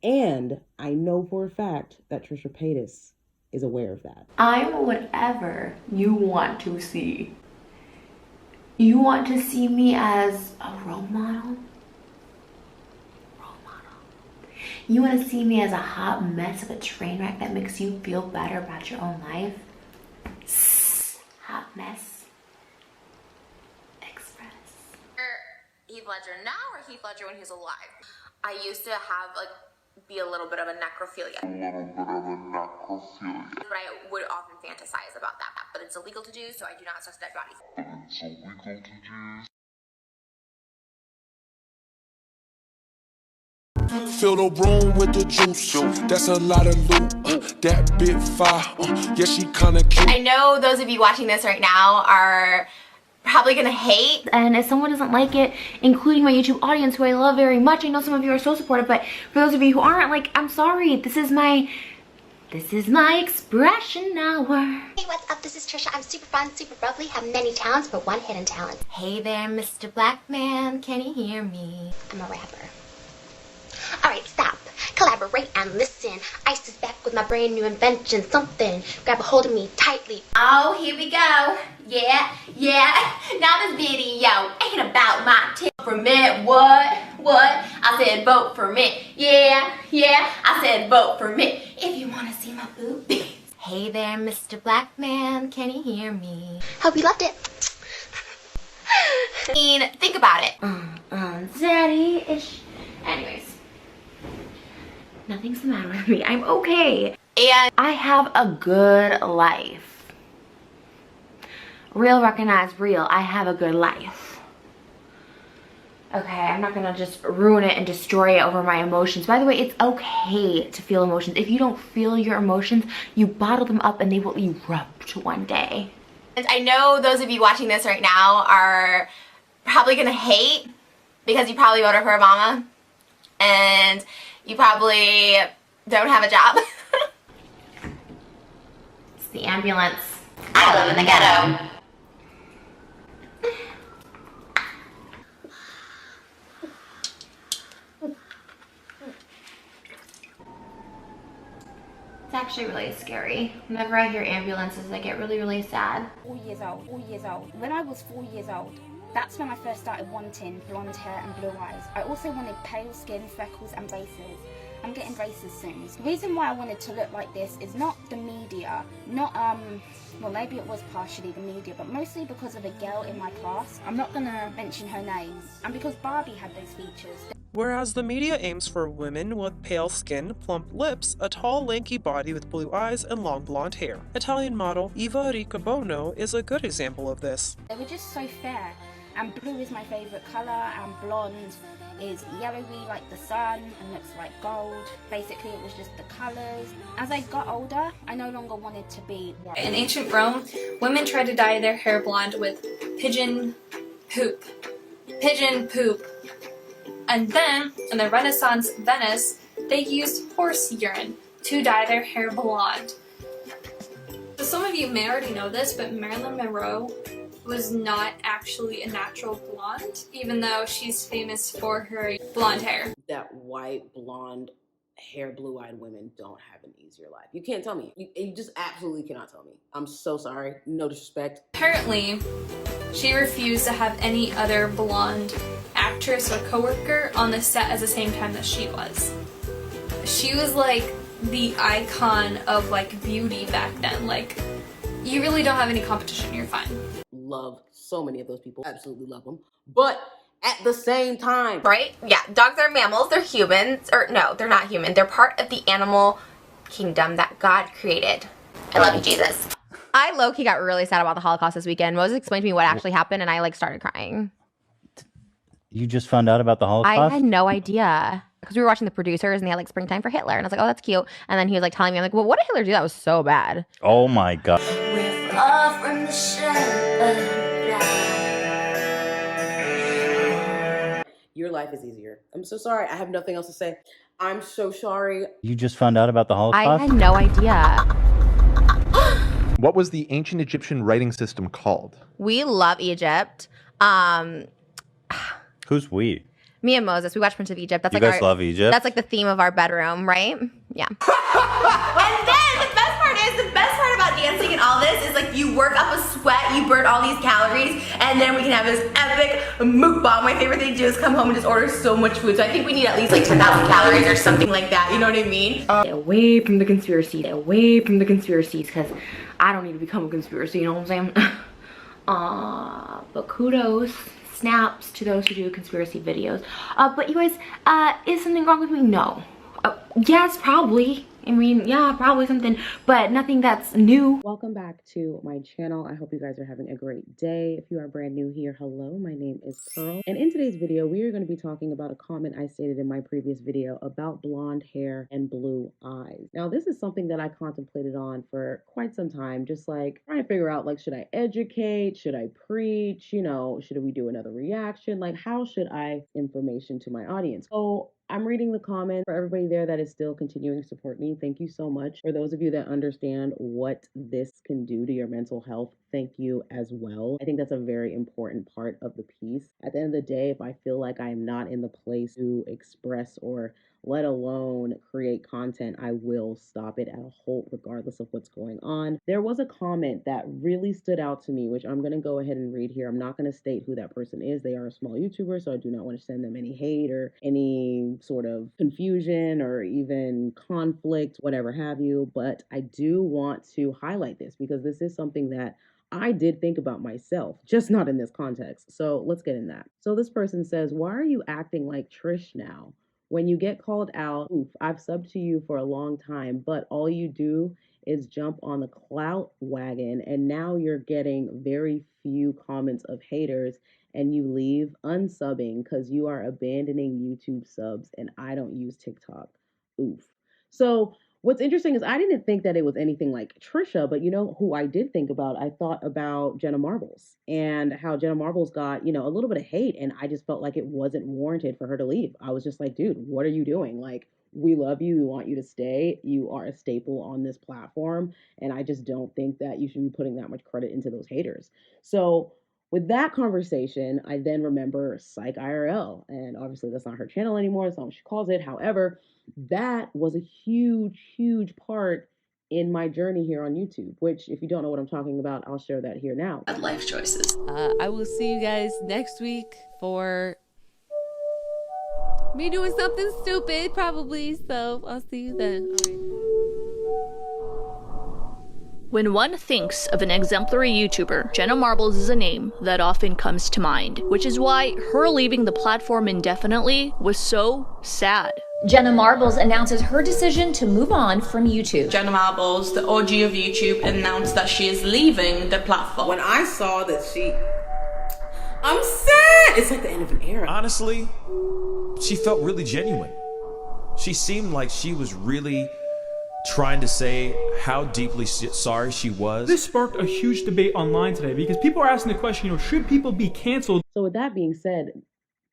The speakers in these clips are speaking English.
And I know for a fact that TRISHA Paytas is aware of that. I'm whatever you want to see. You want to see me as a role model? You want to see me as a hot mess of a train wreck that makes you feel better about your own life? Hot mess express. Heath Ledger now or Heath Ledger when he was alive? I used to have be a little bit of a necrophilia. But I would often fantasize about that. But it's illegal to do, so I do not touch dead bodies. Fill the room with the juice. That's a lot of loot. That bit fire. Yeah, she kinda cute. I know those of you watching this right now are probably gonna hate. And if someone doesn't like it, including my YouTube audience, who I love very much, I know some of you are so supportive, but for those of you who aren't, like, I'm sorry. This is my expression hour. Hey, what's up? This is Trisha. I'm super fun, super bubbly, have many talents, but one hidden talent. Hey there, Mr. Black Man, can you hear me? I'm a rapper. Alright, stop. Collaborate and listen. Ice is back with my brand new invention. Something. Grab a hold of me tightly. Oh, here we go. Yeah. Now this video ain't about my tip for me. What? I said vote for me. Yeah. I said vote for me. If you want to see my boobies. Hey there, Mr. Black Man, can you hear me? Hope you loved it. I mean, think about it. Daddy-ish. Anyways. Nothing's the matter with me. I'm okay. And I have a good life. Real recognize real. I have a good life. Okay, I'm not gonna just ruin it and destroy it over my emotions. By the way, it's okay to feel emotions. If you don't feel your emotions, you bottle them up and they will erupt one day. And I know those of you watching this right now are probably gonna hate because you probably voted for Obama. And you probably don't have a job. It's the ambulance. I live in the ghetto. It's actually really scary. Whenever I hear ambulances, I get really sad. 4 years old. When I was 4 years old, that's when I first started wanting blonde hair and blue eyes. I also wanted pale skin, freckles and braces. I'm getting braces soon. The reason why I wanted to look like this is not the media, well, maybe it was partially the media, but mostly because of a girl in my class. I'm not gonna mention her name, and because Barbie had those features. Whereas the media aims for women with pale skin, plump lips, a tall, lanky body with blue eyes, and long blonde hair. Italian model Eva Riccobono is a good example of this. They were just so fair, and blue is my favourite colour, and blonde is yellowy like the sun and looks like gold. Basically, it was just the colours. As I got older, I no longer wanted to be white. In ancient Rome, women tried to dye their hair blonde with pigeon poop. And then, in the Renaissance Venice, they used horse urine to dye their hair blonde. So some of you may already know this, but Marilyn Monroe was not actually a natural blonde, even though she's famous for her blonde hair. That white, blonde, hair, blue-eyed women don't have an easier life. You can't tell me. You just absolutely cannot tell me. I'm so sorry. No disrespect. Apparently, she refused to have any other blonde actress or coworker on the set at the same time that she was. She was like the icon of like beauty back then. Like, you really don't have any competition, you're fine. Love so many of those people. Absolutely love them. But at the same time, Right? Yeah, dogs are mammals, they're humans. Or no, they're not human. They're part of the animal kingdom that God created. I love you, Jesus. I low-key got really sad about the Holocaust this weekend. Moses explained to me what actually happened and I like started crying. You just found out about the Holocaust? I had no idea. Because we were watching The Producers and they had like Springtime for Hitler. And I was like, oh, that's cute. And then he was like telling me, I'm like, well, what did Hitler do? That was so bad. Oh my God. We're far from the shadow. your life is easier. I'm so sorry. I have nothing else to say. I'm so sorry. You just found out about the Holocaust? I had no idea. What was the ancient Egyptian writing system called? We love Egypt. Who's we? Me and Moses, we watch Prince of Egypt. That's You like guys our, love Egypt? That's like the theme of our bedroom, right? Yeah. And then the best part about dancing and all this is like you work up a sweat, you burn all these calories, and then we can have this epic mukbang. My favorite thing to do is come home and just order so much food. So I think we need at least like 10,000 calories or something like that. You know what I mean? Stay away from the conspiracy. Stay away from the conspiracies, because I don't need to become a conspiracy. You know what I'm saying? But kudos. Snaps to those who do conspiracy videos. But you guys, is something wrong with me? No. Yes, probably. I mean, yeah, probably something, but nothing that's new. Welcome back to my channel. I hope you guys are having a great day. If you are brand new here, hello, my name is Pearl. And in today's video, we are going to be talking about a comment I stated in my previous video about blonde hair and blue eyes. Now, this is something that I contemplated on for quite some time, just like trying to figure out, like, should I educate? Should I preach? You know, should we do another reaction? Like, how should I information to my audience? So I'm reading the comment. For everybody there that is still continuing to support me, thank you so much. For those of you that understand what this can do to your mental health, thank you as well. I think that's a very important part of the piece. At the end of the day, if I feel like I am not in the place to express or let alone create content, I will stop it at a halt regardless of what's going on. There was a comment that really stood out to me, which I'm going to go ahead and read here. I'm not going to state who that person is. They are a small YouTuber, so I do not want to send them any hate or any sort of confusion or even conflict, whatever have you. But I do want to highlight this because this is something that I did think about myself, just not in this context. So let's get in that. So this person says, "Why are you acting like Trish now? When you get called out, oof, I've subbed to you for a long time, but all you do is jump on the clout wagon, and now you're getting very few comments of haters, and you leave unsubbing because you are abandoning YouTube subs, and I don't use TikTok. Oof." So what's interesting is I didn't think that it was anything like Trisha, but you know who I did think about? I thought about Jenna Marbles and how Jenna Marbles got, you know, a little bit of hate, and I just felt like it wasn't warranted for her to leave. I was just like, dude, what are you doing? Like, we love you. We want you to stay. You are a staple on this platform, and I just don't think that you should be putting that much credit into those haters. So with that conversation, I then remember Psych IRL, and obviously that's not her channel anymore. That's not what she calls it. However, that was a huge, huge part in my journey here on YouTube, which if you don't know what I'm talking about, I'll share that here now. Life choices. I will see you guys next week for me doing something stupid, probably. So I'll see you then. All right. When one thinks of an exemplary YouTuber, Jenna Marbles is a name that often comes to mind, which is why her leaving the platform indefinitely was so sad. Jenna Marbles announces her decision to move on from YouTube. Jenna Marbles, the OG of YouTube, announced that she is leaving the platform. When I saw that I'm sad! It's like the end of an era. Honestly, she felt really genuine. She seemed like she was really trying to say how deeply sorry she was. This sparked a huge debate online today because people are asking the question, you know, should people be canceled? So with that being said,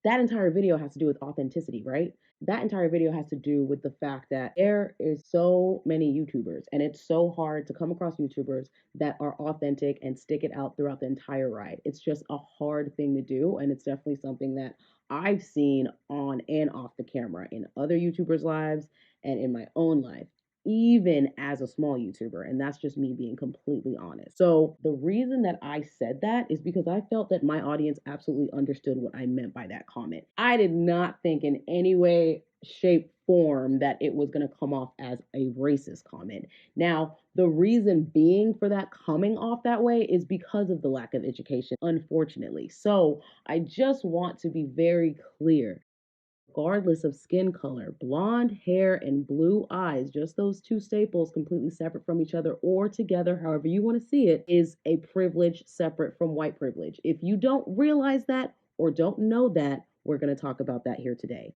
that entire video has to do with authenticity, right? That entire video has to do with the fact that there is so many YouTubers, and it's so hard to come across YouTubers that are authentic and stick it out throughout the entire ride. It's just a hard thing to do, and it's definitely something that I've seen on and off the camera in other YouTubers' lives and in my own life, even as a small YouTuber. And that's just me being completely honest. So the reason that I said that is because I felt that my audience absolutely understood what I meant by that comment. I did not think in any way, shape, form that it was going to come off as a racist comment. Now, the reason being for that coming off that way is because of the lack of education, unfortunately. So I just want to be very clear. Regardless of skin color, blonde hair and blue eyes, just those two staples completely separate from each other or together, however you want to see it, is a privilege separate from white privilege. If you don't realize that or don't know that, we're going to talk about that here today.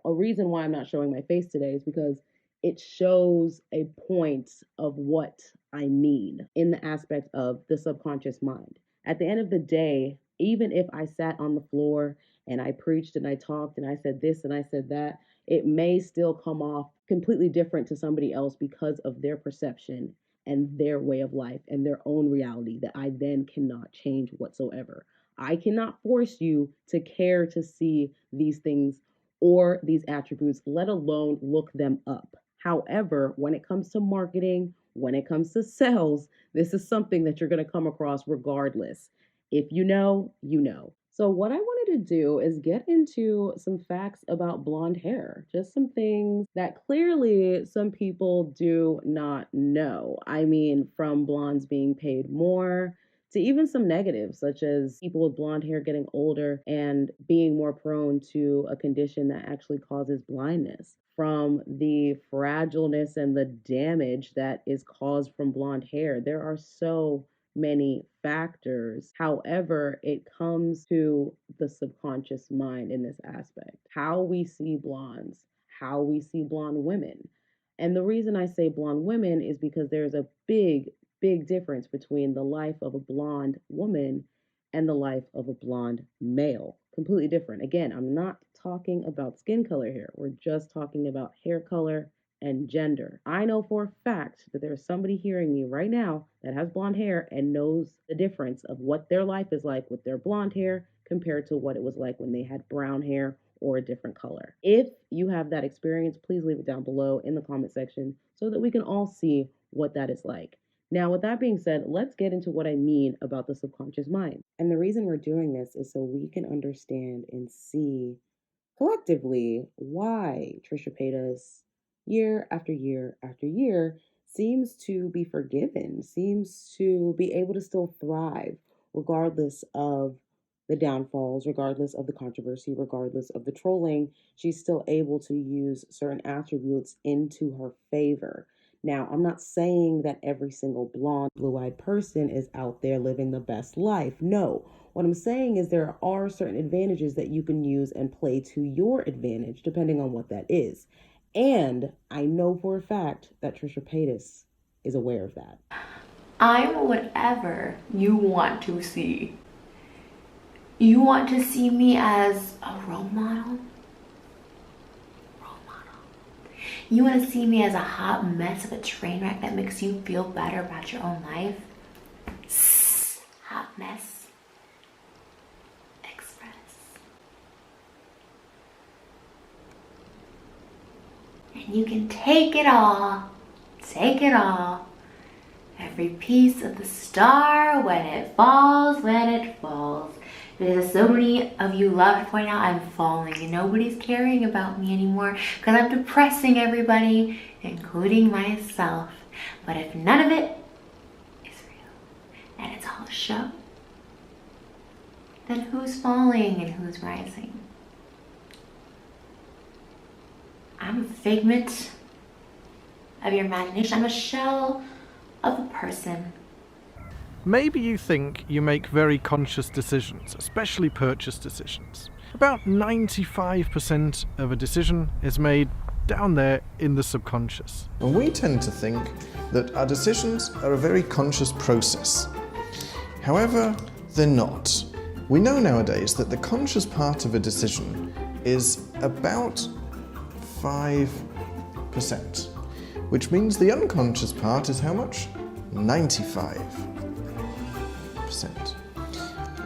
A reason why I'm not showing my face today is because it shows a point of what I mean in the aspect of the subconscious mind. At the end of the day, even if I sat on the floor and I preached and I talked and I said this and I said that, it may still come off completely different to somebody else because of their perception and their way of life and their own reality that I then cannot change whatsoever. I cannot force you to care to see these things or these attributes, let alone look them up. However, when it comes to marketing, when it comes to sales, this is something that you're going to come across regardless. If you know, you know. So, what I wanted to do is get into some facts about blonde hair, just some things that clearly some people do not know. I mean, from blondes being paid more to even some negatives, such as people with blonde hair getting older and being more prone to a condition that actually causes blindness. From the fragileness and the damage that is caused from blonde hair, there are so many factors. However, it comes to the subconscious mind in this aspect. How we see blondes, how we see blonde women. And the reason I say blonde women is because there's a big difference between the life of a blonde woman and the life of a blonde male. Completely different. Again, I'm not talking about skin color here. We're just talking about hair color and gender. I know for a fact that there's somebody hearing me right now that has blonde hair and knows the difference of what their life is like with their blonde hair compared to what it was like when they had brown hair or a different color. If you have that experience, please leave it down below in the comment section so that we can all see what that is like. Now, with that being said, let's get into what I mean about the subconscious mind. And the reason we're doing this is so we can understand and see collectively why TRISHA Paytas, year after year after year, seems to be forgiven, seems to be able to still thrive, regardless of the downfalls, regardless of the controversy, regardless of the trolling. She's still able to use certain attributes into her favor. Now, I'm not saying that every single blonde, blue-eyed person is out there living the best life. No. What I'm saying is there are certain advantages that you can use and play to your advantage, depending on what that is. And I know for a fact that TRISHA Paytas is aware of that. I'm whatever you want to see. You want to see me as a role model? You want to see me as a hot mess of a train wreck that makes you feel better about your own life? Hot mess express. And you can take it all, every piece of the star when it falls, Because so many of you love to point out I'm falling and nobody's caring about me anymore because I'm depressing everybody, including myself. But if none of it is real and it's all a show, then who's falling and who's rising? I'm a figment of your imagination. I'm a shell of a person. Maybe you think you make very conscious decisions, especially purchase decisions. About 95% of a decision is made down there in the subconscious. And we tend to think that our decisions are a very conscious process. However, they're not. We know nowadays that the conscious part of a decision is about 5%, which means the unconscious part is how much? 95%.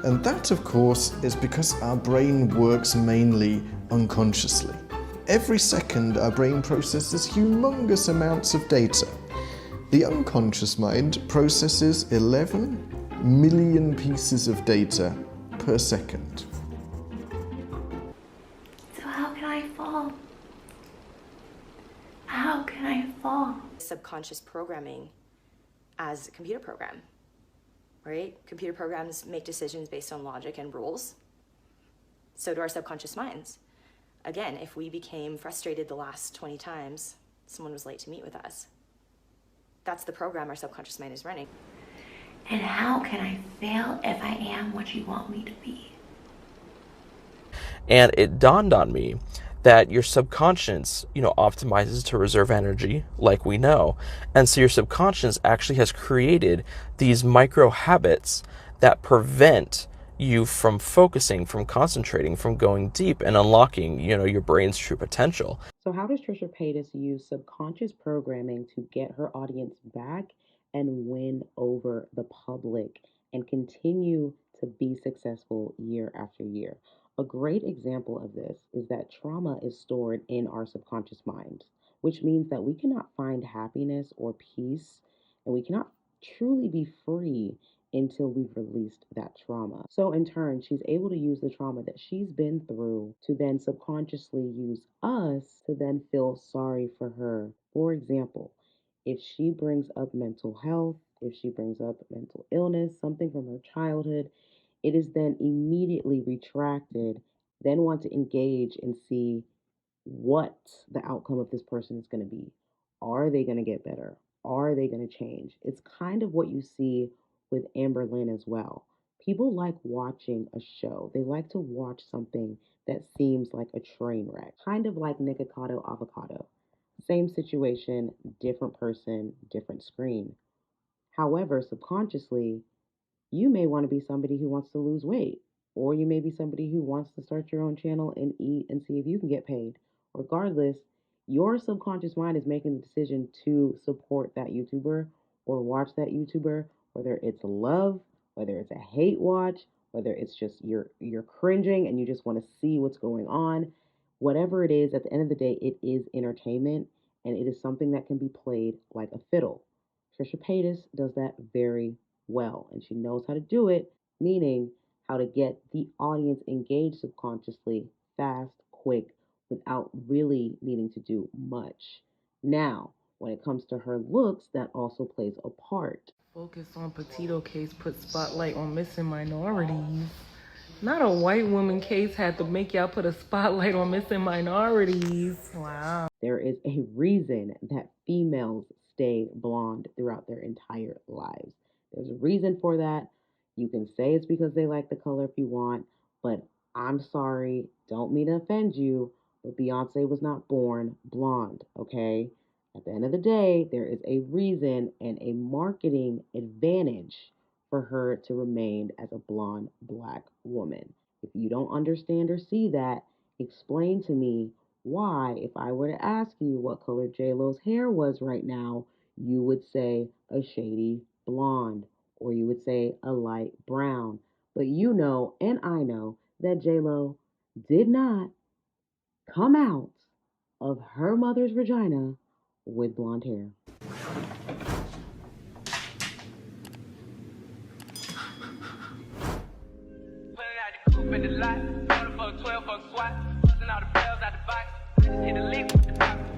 And that, of course, is because our brain works mainly unconsciously. Every second, our brain processes humongous amounts of data. The unconscious mind processes 11 million pieces of data per second. So how can I fall? How can I fall? Subconscious programming as a computer program. Right? Computer programs make decisions based on logic and rules. So do our subconscious minds. Again, if we became frustrated the last 20 times someone was late to meet with us, that's the program our subconscious mind is running. And how can I fail if I am what you want me to be? And it dawned on me that your subconscious, optimizes to reserve energy, like we know. And so your subconscious actually has created these micro habits that prevent you from focusing, from concentrating, from going deep and unlocking, your brain's true potential. So how does TRISHA Paytas use subconscious programming to get her audience back and win over the public and continue to be successful year after year. A great example of this is that trauma is stored in our subconscious mind, which means that we cannot find happiness or peace, and we cannot truly be free until we've released that trauma. So in turn, she's able to use the trauma that she's been through to then subconsciously use us to then feel sorry for her. For example, if she brings up mental health, if she brings up mental illness, something from her childhood, it is then immediately retracted, then want to engage and see what the outcome of this person is going to be. Are they going to get better? Are they going to change? It's kind of what you see with Amber Lynn as well. People like watching a show. They like to watch something that seems like a train wreck, kind of like Nikocado Avocado. Same situation, different person, different screen. However, subconsciously, you may want to be somebody who wants to lose weight, or you may be somebody who wants to start your own channel and eat and see if you can get paid. Regardless, your subconscious mind is making the decision to support that YouTuber or watch that YouTuber, whether it's love, whether it's a hate watch, whether it's just you're cringing and you just want to see what's going on. Whatever it is, at the end of the day, it is entertainment, and it is something that can be played like a fiddle. TRISHA Paytas does that very well, and she knows how to do it, meaning how to get the audience engaged subconsciously, fast, quick, without really needing to do much. Now, when it comes to her looks, that also plays a part. Focus on Petito case put spotlight on missing minorities. Not a white woman case had to make y'all put a spotlight on missing minorities. Wow. There is a reason that females stay blonde throughout their entire lives. There's a reason for that. You can say it's because they like the color if you want, but I'm sorry, don't mean to offend you, but Beyonce was not born blonde, okay? At the end of the day, there is a reason and a marketing advantage for her to remain as a blonde black woman. If you don't understand or see that, explain to me why, if I were to ask you what color J-Lo's hair was right now, you would say a shady blonde, or you would say a light brown. But you know, and I know, that J-Lo did not come out of her mother's vagina with blonde hair. In the lot, 12 for a squat, busting all the bells out the box. Hit the lick with the top.